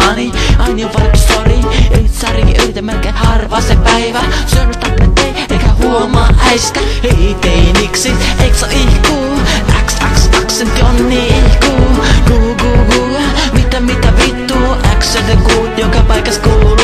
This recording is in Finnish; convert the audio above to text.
Ani, aini on valittu story. Yrit sarinkin yritä melkein harva se päivä. Syönyt tappeet ei, eikä huomaa äiskä. Hei teiniksi, eiks oo ihkuu? Aksentti on niin ihkuu. Mitä vittu, X joka paikas kuuluu.